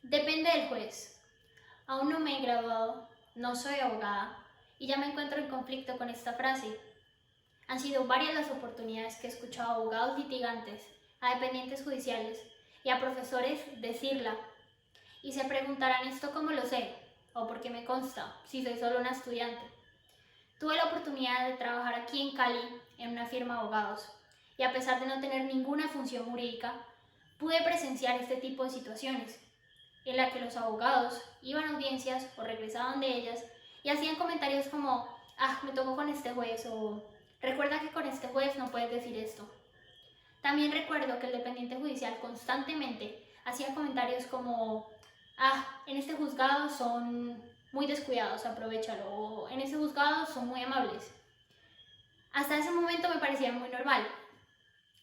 Depende del juez. Aún no me he graduado, no soy abogada y ya me encuentro en conflicto con esta frase. Han sido varias las oportunidades que he escuchado a abogados litigantes, a dependientes judiciales y a profesores decirla. Y se preguntarán esto cómo lo sé o por qué me consta si soy solo una estudiante. Tuve la oportunidad de trabajar aquí en Cali en una firma de abogados y a pesar de no tener ninguna función jurídica, pude presenciar este tipo de situaciones en la que los abogados iban a audiencias o regresaban de ellas y hacían comentarios como, me tocó con este juez o recuerda que con este juez no puedes decir esto. También recuerdo que el dependiente judicial constantemente hacía comentarios como, en este juzgado son muy descuidados, aprovechalo, o en este juzgado son muy amables. Hasta ese momento me parecía muy normal,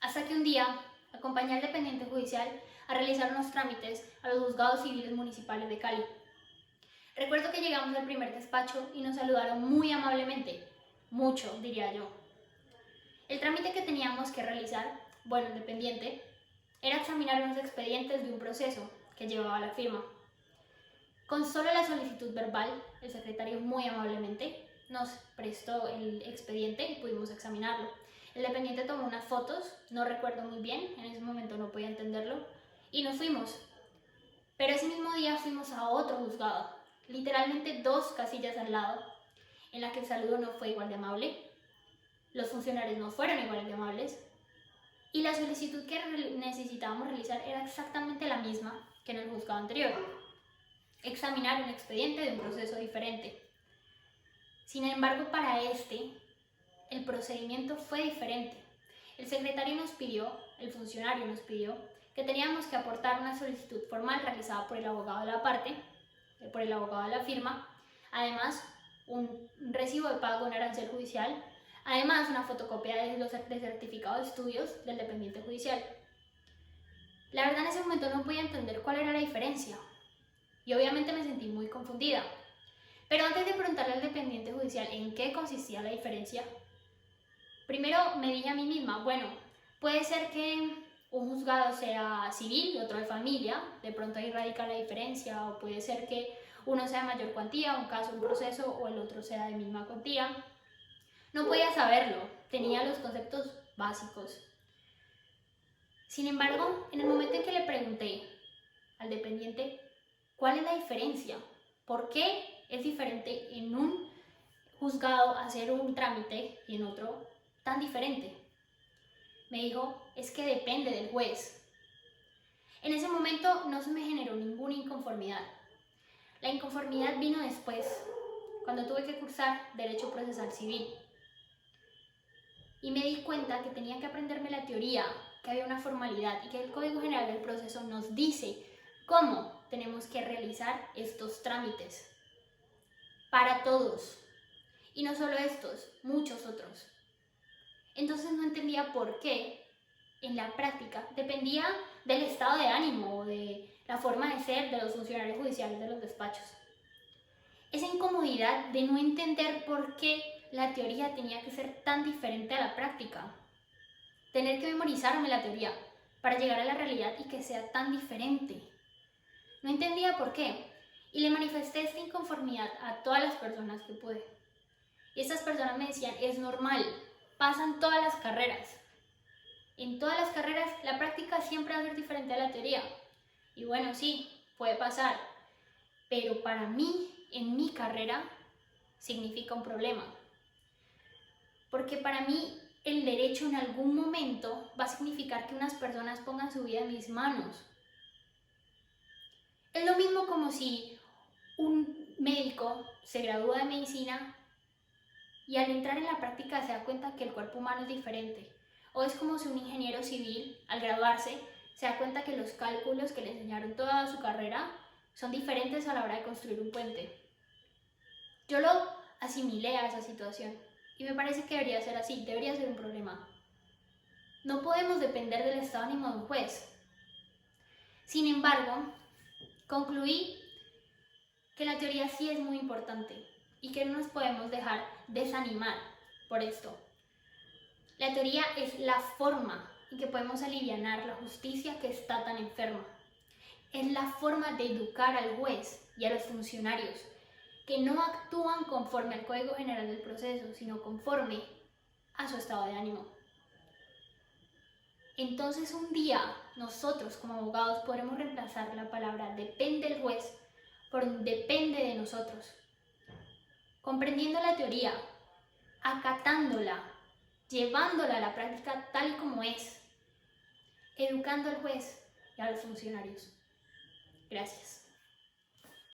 hasta que un día acompañé al dependiente judicial a realizar unos trámites a los juzgados civiles municipales de Cali. Recuerdo que llegamos al primer despacho y nos saludaron muy amablemente, mucho diría yo. El trámite que teníamos que realizar, el dependiente, era examinar unos expedientes de un proceso que llevaba la firma. Con solo la solicitud verbal, el secretario muy amablemente nos prestó el expediente y pudimos examinarlo. El dependiente tomó unas fotos, no recuerdo muy bien, en ese momento no podía entenderlo, y nos fuimos. Pero ese mismo día fuimos a otro juzgado, literalmente 2 casillas al lado, en la que el saludo no fue igual de amable, los funcionarios no fueron igual de amables, y la solicitud que necesitábamos realizar era exactamente la misma que en el juzgado anterior: examinar un expediente de un proceso diferente. Sin embargo, para el procedimiento fue diferente. El secretario nos pidió, el funcionario nos pidió, que teníamos que aportar una solicitud formal realizada por el abogado de la parte, por el abogado de la firma, además un recibo de pago, un arancel judicial, además una fotocopia de certificado de estudios del dependiente judicial. La verdad, en ese momento no podía entender cuál era la diferencia y obviamente me sentí muy confundida. Pero antes de preguntarle al dependiente judicial en qué consistía la diferencia, primero me dije a mí misma, puede ser que un juzgado sea civil y otro de familia, de pronto ahí radica la diferencia, o puede ser que uno sea de mayor cuantía, un caso, un proceso, o el otro sea de misma cuantía. No podía saberlo, tenía los conceptos básicos. Sin embargo, en el momento en que le pregunté al dependiente cuál es la diferencia, por qué es diferente en un juzgado hacer un trámite y en otro tan diferente, me dijo, es que depende del juez. En ese momento no se me generó ninguna inconformidad. La inconformidad vino después, cuando tuve que cursar Derecho Procesal Civil. Y me di cuenta que tenía que aprenderme la teoría, que había una formalidad y que el Código General del Proceso nos dice cómo tenemos que realizar estos trámites. Para todos. Y no solo estos, muchos otros. Entonces no entendía por qué en la práctica dependía del estado de ánimo o de la forma de ser de los funcionarios judiciales de los despachos. Esa incomodidad de no entender por qué la teoría tenía que ser tan diferente a la práctica. Tener que memorizarme la teoría para llegar a la realidad y que sea tan diferente. No entendía por qué y le manifesté esta inconformidad a todas las personas que pude. Y estas personas me decían, es normal, pasan todas las carreras. En todas las carreras la práctica siempre va a ser diferente a la teoría. Y bueno, sí, puede pasar, pero para mí, en mi carrera, significa un problema. Porque para mí el derecho en algún momento va a significar que unas personas pongan su vida en mis manos. Es lo mismo como si un médico se gradúa de medicina y al entrar en la práctica se da cuenta que el cuerpo humano es diferente. O es como si un ingeniero civil, al graduarse, se da cuenta que los cálculos que le enseñaron toda su carrera son diferentes a la hora de construir un puente. Yo lo asimilé a esa situación y me parece que debería ser así, debería ser un problema. No podemos depender del estado de ánimo de un juez. Sin embargo, concluí que la teoría sí es muy importante y que no nos podemos dejar desanimar por esto. La teoría es la forma en que podemos alivianar la justicia que está tan enferma. es la forma de educar al juez y a los funcionarios que no actúan conforme al Código General del Proceso, sino conforme a su estado de ánimo. Entonces un día nosotros como abogados podremos reemplazar la palabra depende del juez por un depende de nosotros, comprendiendo la teoría, acatándola, llevándola a la práctica tal y como es, educando al juez y a los funcionarios. Gracias.